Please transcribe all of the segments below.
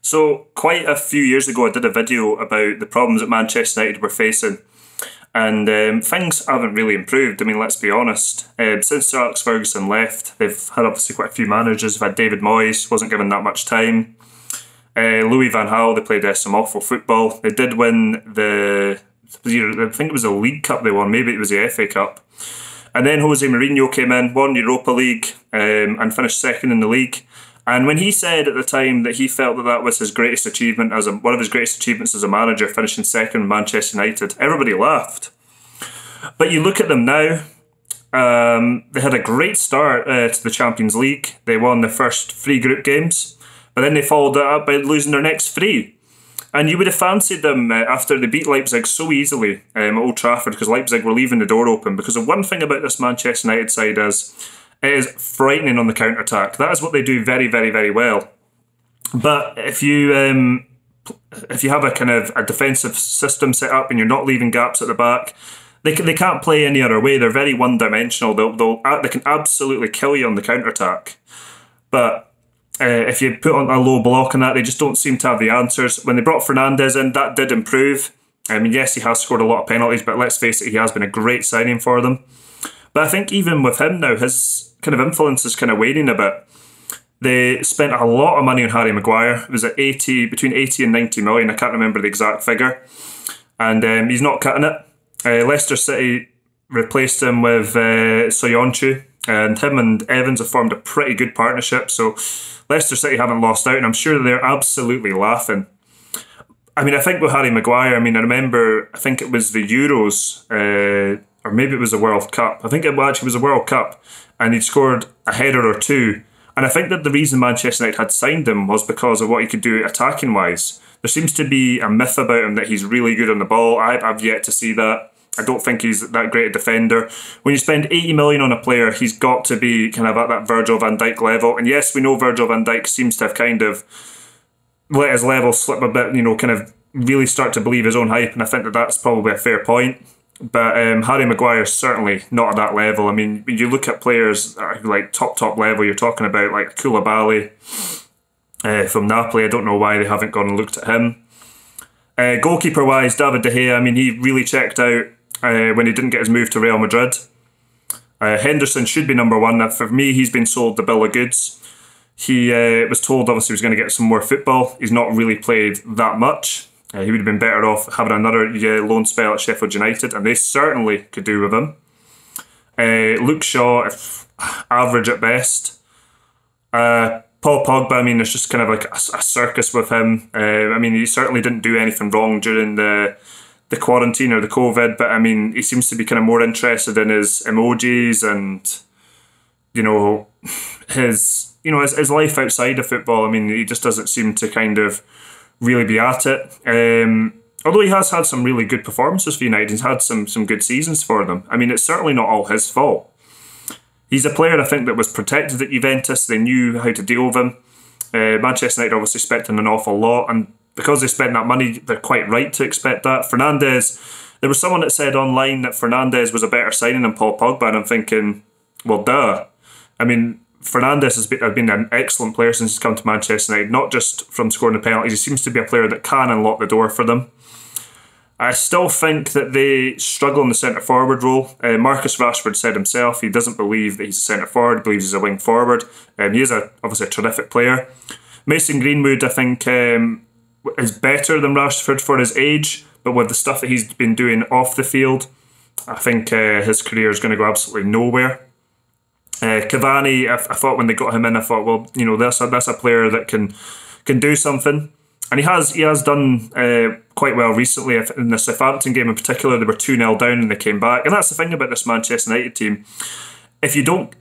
So, quite a few years ago, I did a video about the problems that Manchester United were facing, and things haven't really improved. I mean, let's be honest. Since Sir Alex Ferguson left, they've had obviously quite a few managers. They've had David Moyes, wasn't given that much time. Louis van Gaal, they played some awful football. They did win I think it was a League Cup they won, maybe it was the FA Cup. And then Jose Mourinho came in, won Europa League, and finished second in the league. And when he said at the time that he felt that that was his greatest achievement one of his greatest achievements as a manager, finishing second in Manchester United, everybody laughed. But you look at them now, they had a great start to the Champions League. They won the first 3 group games, but then they followed that up by losing their next 3. And you would have fancied them after they beat Leipzig so easily at Old Trafford, because Leipzig were leaving the door open. Because the one thing about this Manchester United side is it is frightening on the counter-attack. That is what they do very, very, very well. But if you have a kind of a defensive system set up and you're not leaving gaps at the back, they can't play any other way. They're very one-dimensional. They can absolutely kill you on the counter-attack. But if you put on a low block on that, they just don't seem to have the answers. When they brought Fernandes in, that did improve. I mean, yes, he has scored a lot of penalties, but let's face it, he has been a great signing for them. But I think even with him now, his kind of influence is kind of waning a bit. They spent a lot of money on Harry Maguire. It was at between 80 and 90 million. I can't remember the exact figure. And he's not cutting it. Leicester City replaced him with Soyuncu, and him and Evans have formed a pretty good partnership. So Leicester City haven't lost out, and I'm sure they're absolutely laughing. I mean, I think with Harry Maguire, I think it was the Euros, or maybe it was the World Cup. I think it actually was the World Cup, and he'd scored a header or 2. And I think that the reason Manchester United had signed him was because of what he could do attacking-wise. There seems to be a myth about him that he's really good on the ball. I've yet to see that. I don't think he's that great a defender. When you spend 80 million on a player, he's got to be kind of at that Virgil van Dijk level. And yes, we know Virgil van Dijk seems to have kind of let his level slip a bit, kind of really start to believe his own hype. And I think that that's probably a fair point. But Harry Maguire's certainly not at that level. I mean, when you look at players like top level, you're talking about like Koulibaly from Napoli. I don't know why they haven't gone and looked at him. Goalkeeper-wise, David De Gea, I mean, he really checked out when he didn't get his move to Real Madrid. Henderson should be number 1. Now, for me, he's been sold the bill of goods. He was told, obviously, he was going to get some more football. He's not really played that much. He would have been better off having another loan spell at Sheffield United, and they certainly could do with him. Luke Shaw, average at best. Paul Pogba, I mean, there's just kind of like a circus with him. I mean, he certainly didn't do anything wrong during the quarantine or the COVID, but I mean, he seems to be kind of more interested in his emojis and, his life outside of football. I mean, he just doesn't seem to kind of really be at it. Although he has had some really good performances for United, he's had some good seasons for them. I mean, it's certainly not all his fault. He's a player, I think, that was protected at Juventus. They knew how to deal with him. Manchester United obviously spent an awful lot, and because they spent that money, they're quite right to expect that. Fernandes, there was someone that said online that Fernandes was a better signing than Paul Pogba, and I'm thinking, well, duh. I mean, Fernandes has been an excellent player since he's come to Manchester United, not just from scoring the penalties. He seems to be a player that can unlock the door for them. I still think that they struggle in the centre-forward role. Marcus Rashford said himself he doesn't believe that he's a centre-forward, he believes he's a wing-forward. He is obviously a terrific player. Mason Greenwood, I think, is better than Rashford for his age, but with the stuff that he's been doing off the field, I think his career is going to go absolutely nowhere. Cavani, I thought when they got him in, I thought, well, that's a player that can do something. And he has done quite well recently. In the Southampton game in particular, they were 2-0 down and they came back. And that's the thing about this Manchester United team. If you don't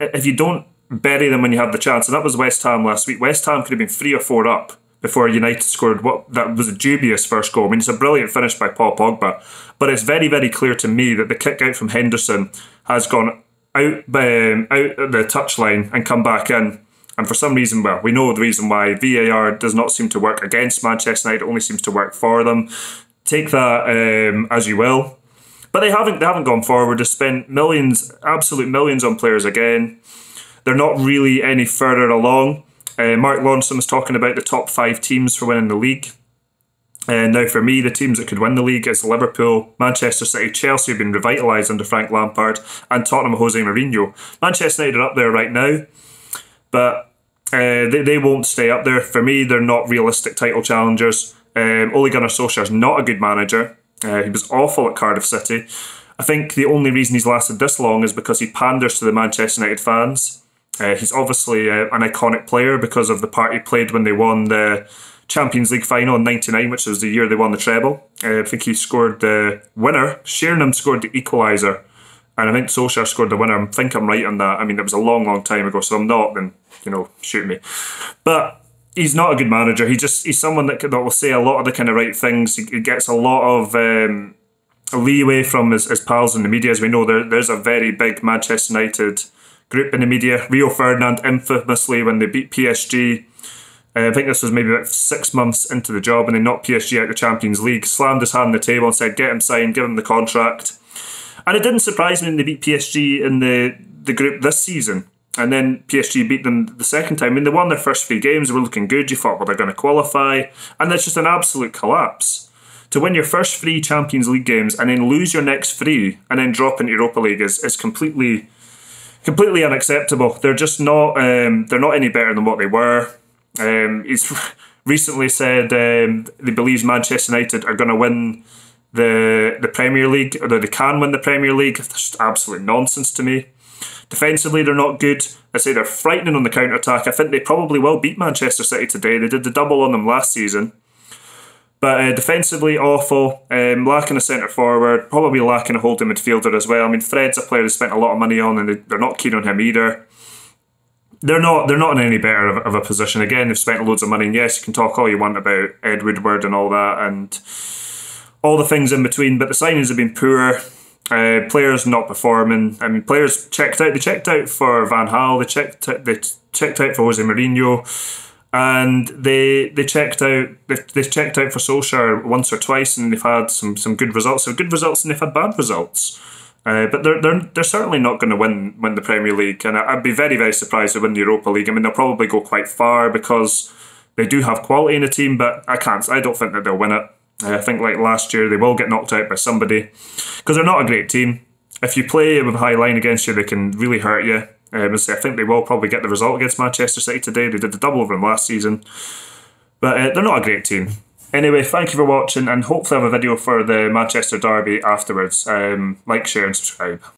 bury them when you have the chance, and that was West Ham last week. West Ham could have been 3 or 4 up before United scored that was a dubious first goal. I mean, it's a brilliant finish by Paul Pogba. But it's very, very clear to me that the kick out from Henderson has gone out the touchline and come back in. And for some reason, well, we know the reason why. VAR does not seem to work against Manchester United, it only seems to work for them. Take that as you will. But they haven't gone forward. They spent millions, absolute millions on players again. They're not really any further along. Mark Lawrenson was talking about the top 5 teams for winning the league. Now, for me, the teams that could win the league is Liverpool, Manchester City, Chelsea have been revitalised under Frank Lampard, and Tottenham Jose Mourinho. Manchester United are up there right now, but they won't stay up there. For me, they're not realistic title challengers. Ole Gunnar Solskjaer is not a good manager. He was awful at Cardiff City. I think the only reason he's lasted this long is because he panders to the Manchester United fans. He's obviously an iconic player because of the part he played when they won the Champions League final in '99, which was the year they won the treble. I think he scored the winner. Sheringham scored the equaliser, and I think Solskjaer scored the winner. I think I'm right on that. I mean, it was a long, long time ago, so I'm not, then, shoot me. But he's not a good manager. He's someone that will say a lot of the kind of right things. He gets a lot of leeway from his pals in the media. As we know, there's a very big Manchester United group in the media. Rio Ferdinand, infamously, when they beat PSG, I think this was maybe about 6 months into the job, and they knocked PSG out of the Champions League, slammed his hand on the table and said, get him signed, give him the contract. And it didn't surprise me when they beat PSG in the group this season. And then PSG beat them the second time. I mean, they won their first 3 games, they were looking good, you thought, well, they're going to qualify. And that's just an absolute collapse. To win your first 3 Champions League games and then lose your next 3 and then drop into Europa League is completely unacceptable. They're just not, they're not any better than what they were. He's recently said he believes Manchester United are going to win the Premier League, or they can win the Premier League. That's just absolute nonsense to me. Defensively, they're not good. I say they're frightening on the counter-attack. I think they probably will beat Manchester City today. They did the double on them last season. But defensively, awful. Lacking a centre-forward, probably lacking a holding midfielder as well. I mean, Fred's a player they spent a lot of money on, and they're not keen on him either. They're not in any better of a position. Again, they've spent loads of money, and yes, you can talk all you want about Ed Woodward and all that, and all the things in between, but the signings have been poor. Players not performing. I mean, players checked out. They checked out for Van Gaal. They checked out for Jose Mourinho, and they checked out. They checked out for Solskjaer once or twice, and they've had some good results. So good results, and they've had bad results. But they're certainly not going to win the Premier League, and I'd be very, very surprised to win the Europa League. I mean, they'll probably go quite far because they do have quality in the team, but I don't think that they'll win it. I think like last year they will get knocked out by somebody because they're not a great team. If you play with a high line against you, they can really hurt you. I think they will probably get the result against Manchester City today. They did the double over them last season, but they're not a great team. Anyway, thank you for watching, and hopefully I have a video for the Manchester derby afterwards. Like, share and subscribe.